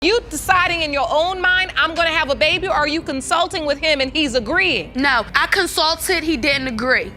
You deciding in your own mind, I'm gonna have a baby, or are you consulting with him and he's agreeing? No, I consulted, he didn't agree.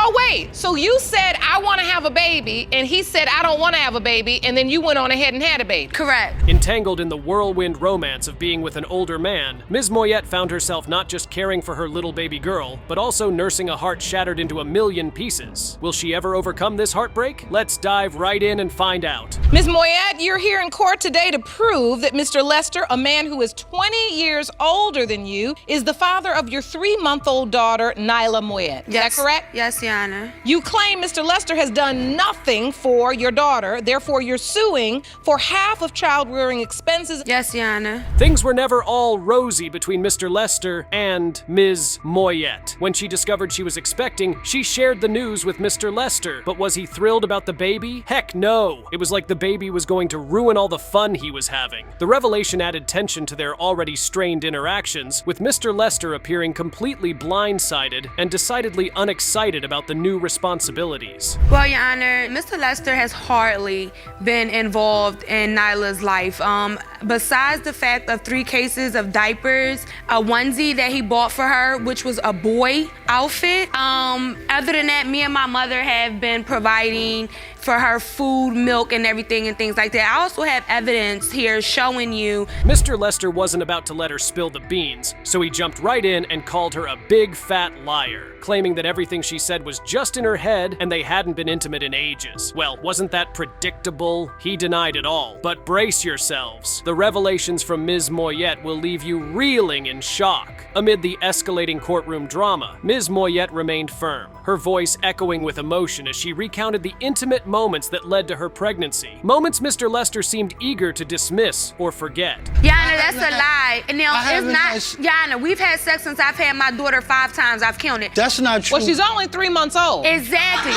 Oh wait, so you said I wanna have a baby, and he said I don't wanna have a baby, and then you went on ahead and had a baby. Correct. Entangled in the whirlwind romance of being with an older man, Ms. Moyet found herself not just caring for her little baby girl, but also nursing a heart shattered into a million pieces. Will she ever overcome this heartbreak? Let's dive right in and find out. Ms. Moyet, you're here in court today to prove that Mr. Lester, a man who is 20 years older than you, is the father of your 3-month-old daughter, Nyla Moyet. Is that correct? Yes, Your Honor. You claim Mr. Lester has done nothing for your daughter, therefore you're suing for half of child rearing expenses. Yes, Your Honor. Things were never all rosy between Mr. Lester and Ms. Moyet. When she discovered she was expecting, she shared the news with Mr. Lester. But was he thrilled about the baby? Heck no. It was like the baby was going to ruin all the fun he was having. The revelation added tension to their already strained interactions, with Mr. Lester appearing completely blindsided and decidedly unexcited about the new responsibilities. Well, Your Honor, Mr. Lester has hardly been involved in Nyla's life. Besides the fact of 3 cases of diapers, a onesie that he bought for her, which was a boy outfit. Other than that, me and my mother have been providing for her food, milk, and everything and things like that. I also have evidence here showing you. Mr. Lester wasn't about to let her spill the beans, so he jumped right in and called her a big fat liar, claiming that everything she said was just in her head and they hadn't been intimate in ages. Well, wasn't that predictable? He denied it all. But brace yourselves. The revelations from Ms. Moyet will leave you reeling in shock. Amid the escalating courtroom drama, Ms. Moyet remained firm, her voice echoing with emotion as she recounted the intimate moments that led to her pregnancy. Moments Mr. Lester seemed eager to dismiss or forget. Yana, that's a lie. And now, it's not, Yana, we've had sex since I've had my daughter 5 times. I've counted. That's not true. Well, she's only 3 months old. Exactly.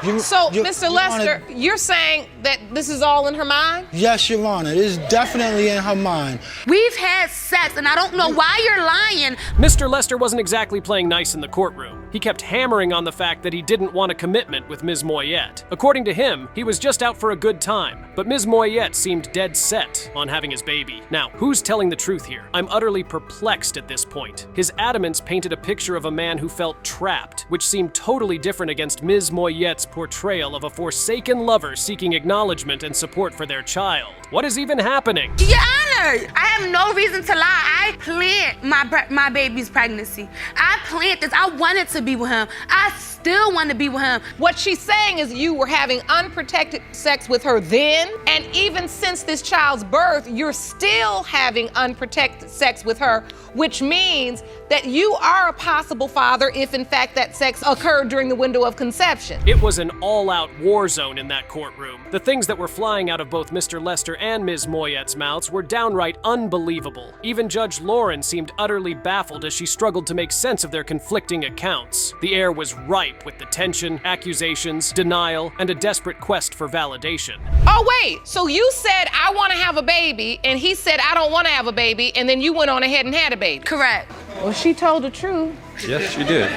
Mr. Lester, you're saying that this is all in her mind? Yes, Your Honor. It is definitely in her mind. We've had sex, and I don't know why you're lying. Mr. Lester wasn't exactly playing nice in the courtroom. He kept hammering on the fact that he didn't want a commitment with Ms. Moyet. According to him, he was just out for a good time, but Ms. Moyet seemed dead set on having his baby. Now, who's telling the truth here? I'm utterly perplexed at this point. His adamance painted a picture of a man who felt trapped, which seemed totally different against Ms. Moyet's portrayal of a forsaken lover seeking acknowledgement and support for their child. What is even happening? Your Honor, I have no reason to lie. I planned my baby's pregnancy. I planned this. I wanted to be with him. I still want to be with him. What she's saying is you were having unprotected sex with her then, and even since this child's birth, you're still having unprotected sex with her, which means that you are a possible father if in fact that sex occurred during the window of conception. It was an all-out war zone in that courtroom. The things that were flying out of both Mr. Lester and Ms. Moyet's mouths were downright unbelievable. Even Judge Lauren seemed utterly baffled as she struggled to make sense of their conflicting accounts. The air was ripe with the tension, accusations, denial, and a desperate quest for validation. Oh wait, so you said I want to have a baby, and he said I don't want to have a baby, and then you went on ahead and had a baby. Correct. Well, she told the truth. Yes, she did.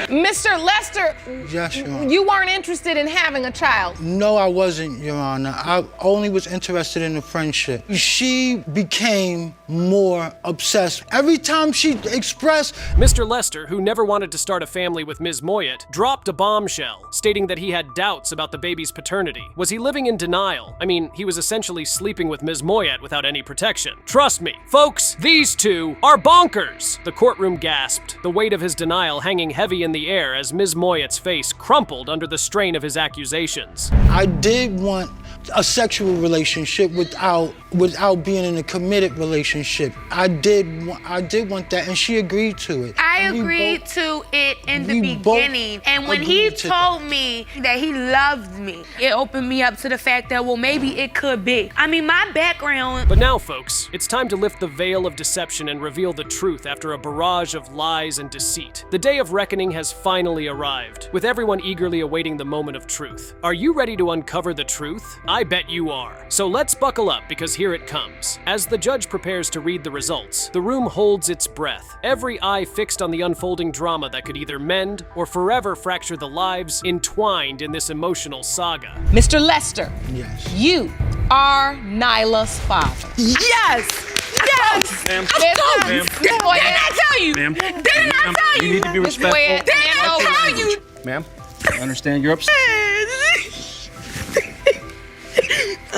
Mr. Lester, Yes, Your Honor. you weren't interested in having a child. No, I wasn't, Your Honor. I only was interested in the friendship. She became more obsessed. Every time she expressed... Mr. Lester, who never wanted to start a family with Ms. Moyet, dropped a bombshell, stating that he had doubts about the baby's paternity. Was he living in denial? I mean, he was essentially sleeping with Ms. Moyet without any protection. Trust me, folks, these two are bonkers! The courtroom gasped, the weight of his denial hanging heavy in the air as Ms. Moyet's face crumpled under the strain of his accusations. I did want a sexual relationship without being in a committed relationship. I did want that, and she agreed to it. I agreed to it in the beginning, and when he told me that he loved me, it opened me up to the fact that, well, maybe it could be. I mean, my background... But now, folks, it's time to lift the veil of deception and reveal the truth after a barrage of lies and deceit. The day of reckoning has finally arrived, with everyone eagerly awaiting the moment of truth. Are you ready to uncover the truth? I bet you are. So let's buckle up, because here it comes. As the judge prepares to read the results, the room holds its breath, every eye fixed on the unfolding drama that could either mend or forever fracture the lives entwined in this emotional saga. Mr. Lester, Yes. you are Nyla's father. Yes! Yes! Ma'am. Miss Didn't I tell you? Ma'am. Didn't I tell You you? need to be Miss respectful. Moyet, Didn't I tell you? Ma'am, I understand you're upset.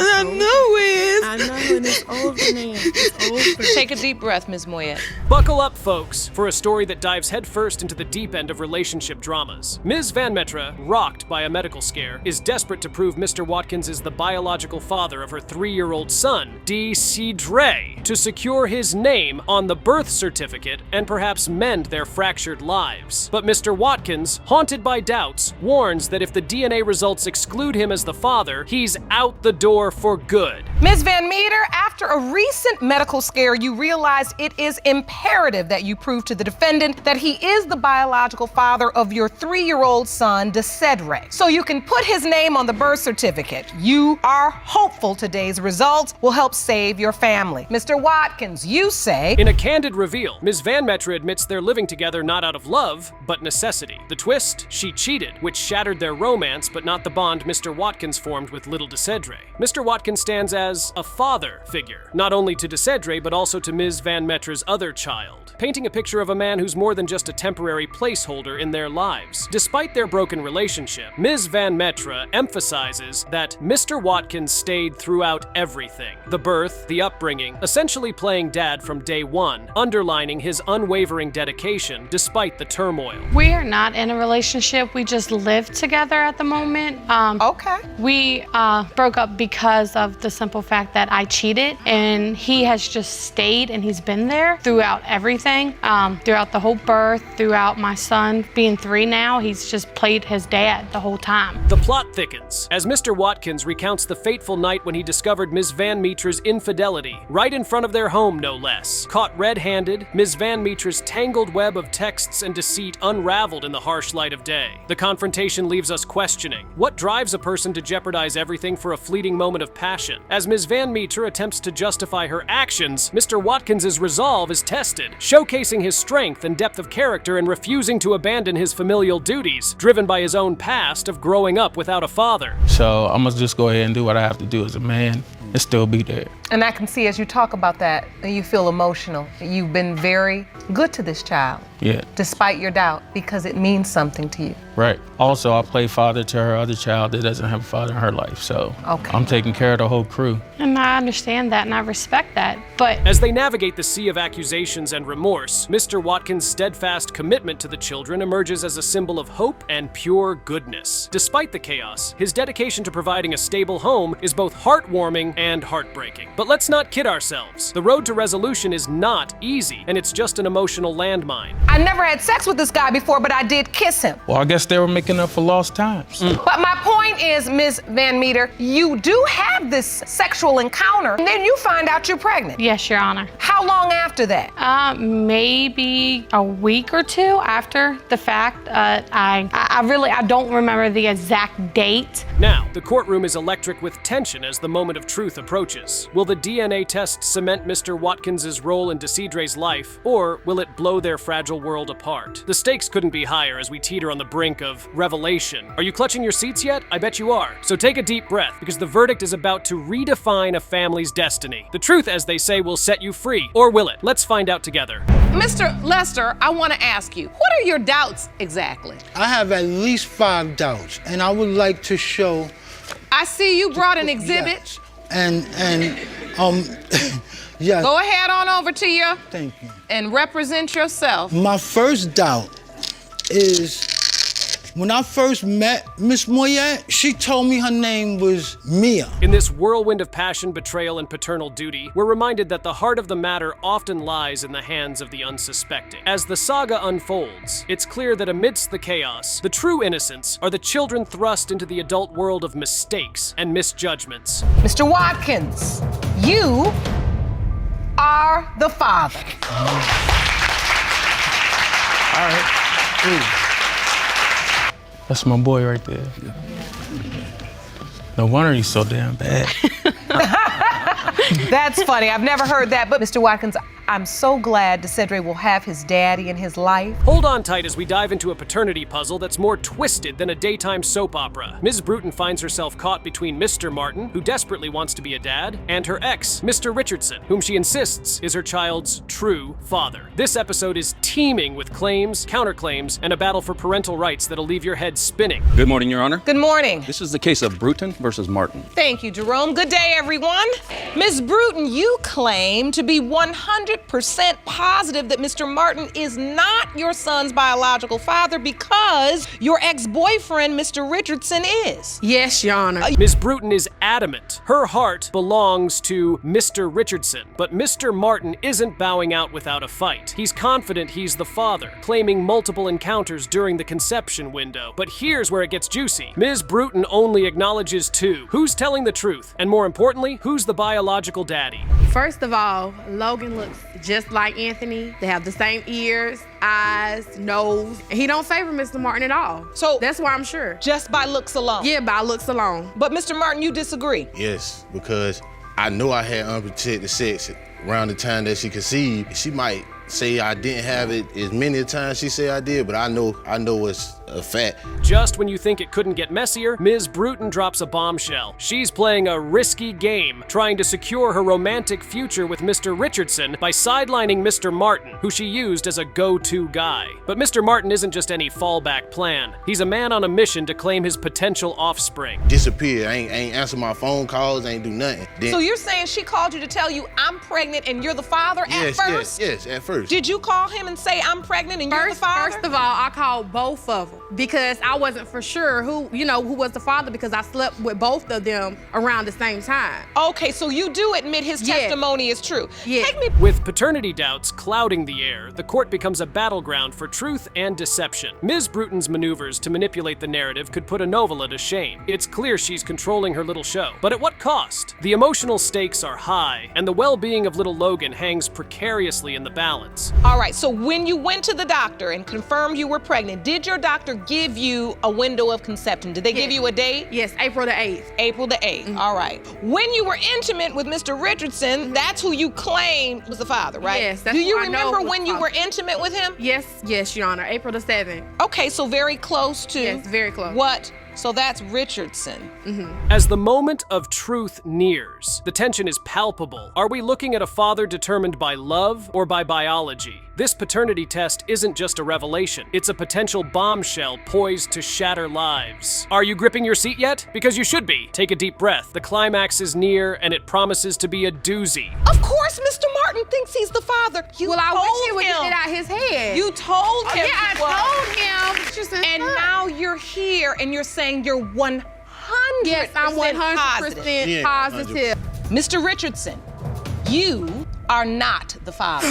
I know it. I know, and it's over, man. It's over. Take a deep breath, Ms. Moyet. Buckle up, folks, for a story that dives headfirst into the deep end of relationship dramas. Ms. Van Metra, rocked by a medical scare, is desperate to prove Mr. Watkins is the biological father of her 3-year-old son, Decidre, to secure his name on the birth certificate and perhaps mend their fractured lives. But Mr. Watkins, haunted by doubts, warns that if the DNA results exclude him as the father, he's out the door for good. Ms. Van Meter, after a recent medical scare, you realized it is imperative that you prove to the defendant that he is the biological father of your 3-year-old son, Decidre, so you can put his name on the birth certificate. You are hopeful today's results will help save your family. Mr. Watkins, you say... In a candid reveal, Ms. Van Metra admits they're living together not out of love, but necessity. The twist? She cheated, which shattered their romance, but not the bond Mr. Watkins formed with little Decidre. Mr. Watkins stands as a father figure, not only to Decidre, but also to Ms. Van Metra's other child, painting a picture of a man who's more than just a temporary placeholder in their lives. Despite their broken relationship, Ms. Van Metra emphasizes that Mr. Watkins stayed throughout everything. The birth, the upbringing, essentially playing dad from day one, underlining his unwavering dedication despite the turmoil. We are not in a relationship. We just live together at the moment. Okay. We broke up because of the simple fact that I cheated, and he has just stayed and he's been there throughout everything, throughout the whole birth, throughout my son being 3 now. He's just played his dad the whole time. The plot thickens as Mr. Watkins recounts the fateful night when he discovered Ms. Van Metra's infidelity, right in front of their home, no less. Caught red-handed, Ms. Van Metra's tangled web of texts and deceit unraveled in the harsh light of day. The confrontation leaves us questioning, what drives a person to jeopardize everything for a fleeting moment of passion? As Ms. Van Metra attempts to justify her actions, Mr. Watkins' resolve is tested, showcasing his strength and depth of character and refusing to abandon his familial duties, driven by his own past of growing up without a father. So I'm gonna just go ahead and do what I have to do as a man and still be there. And I can see as you talk about that, you feel emotional. You've been very good to this child. Yeah. Despite your doubt, because it means something to you. Right. Also, I play father to her other child that doesn't have a father in her life, so Okay. I'm taking care of the whole crew. And I understand that and I respect that, but As they navigate the sea of accusations and remorse, Mr. Watkins' steadfast commitment to the children emerges as a symbol of hope and pure goodness. Despite the chaos, his dedication to providing a stable home is both heartwarming and heartbreaking. But let's not kid ourselves. The road to resolution is not easy, and it's just an emotional landmine. I never had sex with this guy before, but I did kiss him. Well, I guess they were making up for lost times. But my point is, Ms. Van Meter, you do have this sexual encounter, and then you find out you're pregnant. yes, Your Honor. How long after that? Maybe a week or 2 after the fact. I don't remember the exact date. Now, the courtroom is electric with tension as the moment of truth approaches. Will the DNA test cement Mr. Watkins' role in Decidre's life, or will it blow their fragile world apart? The stakes couldn't be higher as we teeter on the brink of revelation. Are you clutching your seats yet? I bet you are. So take a deep breath, because the verdict is about to redefine a family's destiny. The truth, as they say, will set you free. Or will it? Let's find out together. Mr. Lester, I want to ask you, what are your doubts exactly? I have at least 5 doubts, and I would like to show. I see you brought an exhibit. Yes. And yes. Go ahead on over to you Thank you. and represent yourself. My first doubt is when I first met Miss Moyet, she told me her name was Mia. In this whirlwind of passion, betrayal, and paternal duty, we're reminded that the heart of the matter often lies in the hands of the unsuspecting. As the saga unfolds, it's clear that amidst the chaos, the true innocents are the children thrust into the adult world of mistakes and misjudgments. Mr. Watkins, you are the father. All right. Ooh. That's my boy right there. No wonder he's so damn bad. That's funny. I've never heard that. But Mr. Watkins, I'm so glad DeCedre will have his daddy in his life. Hold on tight as we dive into a paternity puzzle that's more twisted than a daytime soap opera. Ms. Brutin finds herself caught between Mr. Martin, who desperately wants to be a dad, and her ex, Mr. Richardson, whom she insists is her child's true father. This episode is teeming with claims, counterclaims, and a battle for parental rights that'll leave your head spinning. Good morning, Your Honor. Good morning. This is the case of Brutin versus Martin. Thank you, Jerome. Good day, everyone. Ms. Brutin, you claim to be 100% positive that Mr. Martin is not your son's biological father because your ex-boyfriend, Mr. Richardson, is. Yes, Your Honor. Ms. Brutin is adamant. Her heart belongs to Mr. Richardson, but Mr. Martin isn't bowing out without a fight. He's confident he's the father, claiming multiple encounters during the conception window. But here's where it gets juicy. Ms. Brutin only acknowledges two. Who's telling the truth? And more importantly, who's the biological daddy? First of all, Logan looks just like Anthony. They have the same ears, eyes, nose. And he don't favor Mr. Martin at all. So that's why I'm sure. Just by looks alone? Yeah, by looks alone. But Mr. Martin, you disagree? Yes, because I know I had unprotected sex around the time that she conceived. She might say I didn't have it as many times she said I did, but I know it's a fact. Just when you think it couldn't get messier, Ms. Brutin drops a bombshell. She's playing a risky game, trying to secure her romantic future with Mr. Richardson by sidelining Mr. Martin, who she used as a go-to guy. But Mr. Martin isn't just any fallback plan. He's a man on a mission to claim his potential offspring. Disappeared, ain't answer my phone calls, ain't do nothing. Then, so you're saying she called you to tell you I'm pregnant and you're the father at first? Yes, at first. Did you call him and say I'm pregnant and you're the father? First of all, I called both of them because I wasn't for sure who was the father because I slept with both of them around the same time. Okay, so you do admit his testimony is true. Yeah. With paternity doubts clouding the air, the court becomes a battleground for truth and deception. Ms. Brutin's maneuvers to manipulate the narrative could put a novella to shame. It's clear she's controlling her little show. But at what cost? The emotional stakes are high, and the well-being of little Logan hangs precariously in the balance. All right, so when you went to the doctor and confirmed you were pregnant, did your doctor give you a window of conception? Did they give you a date? Yes, April the 8th. April the 8th, all right. When you were intimate with Mr. Richardson, that's who you claimed was the father, right? Yes, that's Do you who I know remember was when the you father. were intimate with him? Yes, Your Honor, April the 7th. Okay, so very close to. Yes, very close. What? So that's Richardson. As the moment of truth nears, the tension is palpable. Are we looking at a father determined by love or by biology? This paternity test isn't just a revelation. It's a potential bombshell poised to shatter lives. Are you gripping your seat yet? Because you should be. Take a deep breath. The climax is near, and it promises to be a doozy. Of course, Mr. Martin thinks he's the father. You Well, I told wish he would him. get it out his head. You told him. Yeah, I he was. told him. Just And now you're here, and you're saying you're 100% yes, I'm 100% positive. positive. Mr. Richardson, you are not the father.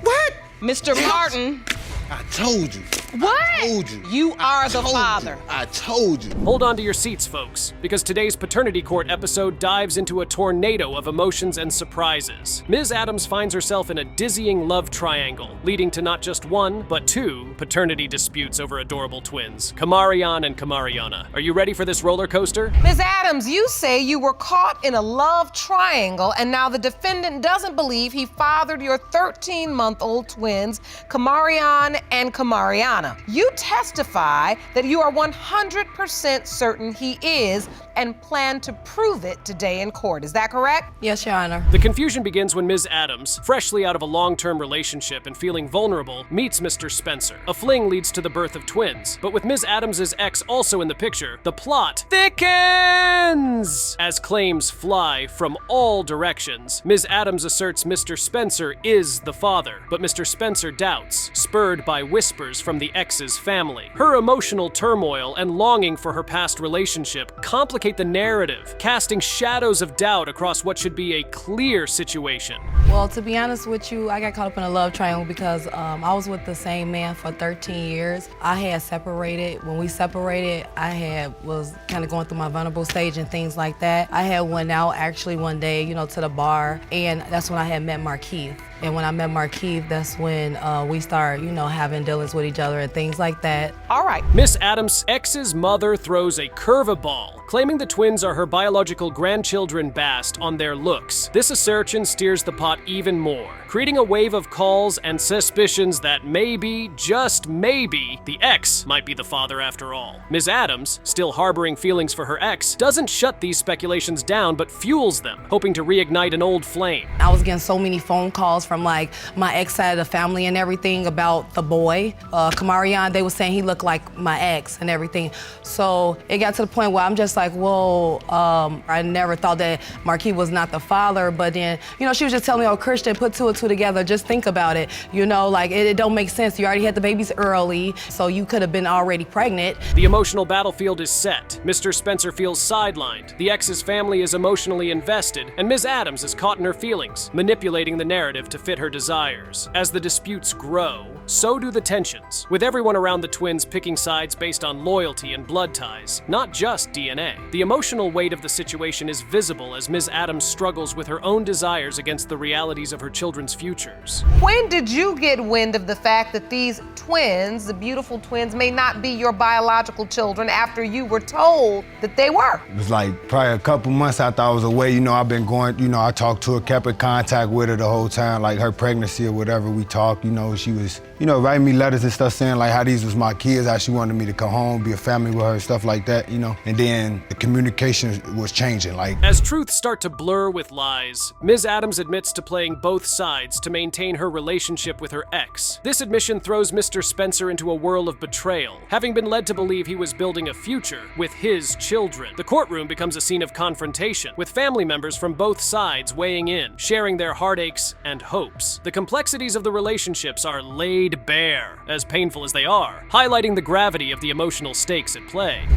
What? Mr. Martin, I told you. what? I told you. You are the told you. father. I told you. Hold on to your seats, folks, because today's paternity court episode dives into a tornado of emotions and surprises. Ms. Adams finds herself in a dizzying love triangle, leading to not just one, but two paternity disputes over adorable twins, Kamarian and Kamariana. Are you ready for this roller coaster? Ms. Adams, you say you were caught in a love triangle, and now the defendant doesn't believe he fathered your 13-month-old twins, Kamarian and Kamariana. You testify that you are 100% certain he is and plan to prove it today in court. Is that correct? Yes, Your Honor. The confusion begins when Ms. Adams, freshly out of a long-term relationship and feeling vulnerable, meets Mr. Spencer. A fling leads to the birth of twins, but with Ms. Adams' ex also in the picture, the plot thickens! As claims fly from all directions, Ms. Adams asserts Mr. Spencer is the father, but Mr. Spencer doubts, spurred by whispers from the ex's family. Her emotional turmoil and longing for her past relationship complicate the narrative, casting shadows of doubt across what should be a clear situation. Well, to be honest with you, I got caught up in a love triangle because I was with the same man for 13 years. I had separated. When we separated, I was kind of going through my vulnerable stage and things like that. I had went out actually one day, to the bar, and that's when I had met Markeith. And when I met Markeith, that's when we started, having dealings with each other and things like that. All right. Miss Adams' ex's mother throws a curveball, claiming the twins are her biological grandchildren based on their looks. This assertion steers the pot out even more, creating a wave of calls and suspicions that maybe, just maybe, the ex might be the father after all. Ms. Adams, still harboring feelings for her ex, doesn't shut these speculations down but fuels them, hoping to reignite an old flame. I was getting so many phone calls from like my ex side of the family and everything about the boy, Kamarion. They were saying he looked like my ex and everything. So it got to the point where I'm just like, whoa, I never thought that Marquis was not the father, but then, you know, she was just telling me, oh, Christian, put two and two together, just think about it. You know, like it don't make sense. You already had the babies early, so you could have been already pregnant. The emotional battlefield is set. Mr. Spencer feels sidelined. The ex's family is emotionally invested, and Ms. Adams is caught in her feelings, manipulating the narrative to fit her desires. As the disputes grow, so do the tensions, with everyone around the twins picking sides based on loyalty and blood ties, not just DNA. The emotional weight of the situation is visible as Ms. Adams struggles with her own desires against the realities of her children's futures. When did you get wind of the fact that these twins, the beautiful twins, may not be your biological children after you were told that they were? It was like probably a couple months after I was away, you know, I've been going, you know, I talked to her, kept in contact with her the whole time, like her pregnancy or whatever, we talked, you know, she was, you know, writing me letters and stuff saying like how these was my kids, how she wanted me to come home, be a family with her, stuff like that, you know. And then the communication was changing, like. As truths start to blur with lies, Ms. Adams admits to playing both sides to maintain her relationship with her ex. This admission throws Mr. Spencer into a whirl of betrayal, having been led to believe he was building a future with his children. The courtroom becomes a scene of confrontation, with family members from both sides weighing in, sharing their heartaches and hopes. The complexities of the relationships are laid bare, as painful as they are, highlighting the gravity of the emotional stakes at play.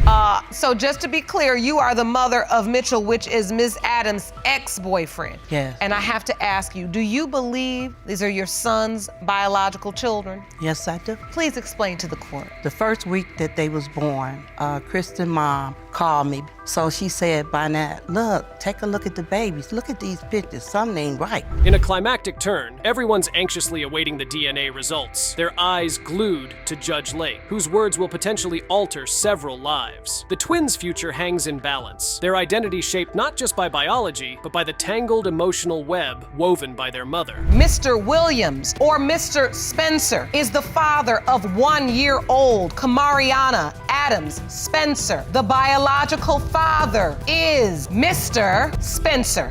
So just to be clear, you are the mother of Mitchell, which is Ms. Adams' ex-boyfriend. Yes. And I have to ask you, do you believe these are your son's biological children? Yes, I do. Please explain to the court. The first week that they was born, Kristen's mom called me. So she said by now, look, take a look at the babies. Look at these pictures. Something ain't right. In a climactic turn, everyone's anxiously awaiting the DNA results, their eyes glued to Judge Lake, whose words will potentially alter several lives. The twins' future hangs in balance, their identity shaped not just by biology, but by the tangled emotional web woven by their mother. Mr. Williams, or Mr. Spencer, is the father of 1-year-old Kamariana Adams Spencer. The biological father is Mr. Spencer.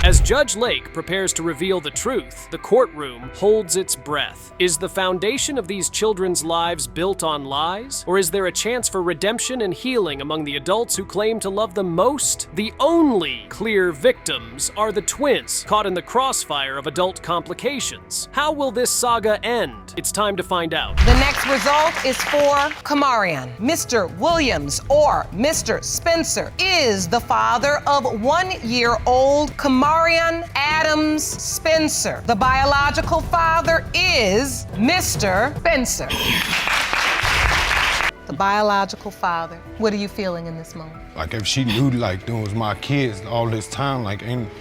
As Judge Lake prepares to reveal the truth, the courtroom holds its breath. Is the foundation of these children's lives built on lies? Or is there a chance for redemption and healing among the adults who claim to love them most? The only clear victims are the twins, caught in the crossfire of adult complications. How will this saga end? It's time to find out. The next result is for Kamarion. Mr. Williams, or Mr. Spencer, is the father of 1-year-old Kamarion Adams Spencer. The biological father is Mr. Spencer. The biological father. What are you feeling in this moment? Like if she knew like them was my kids all this time, like ain't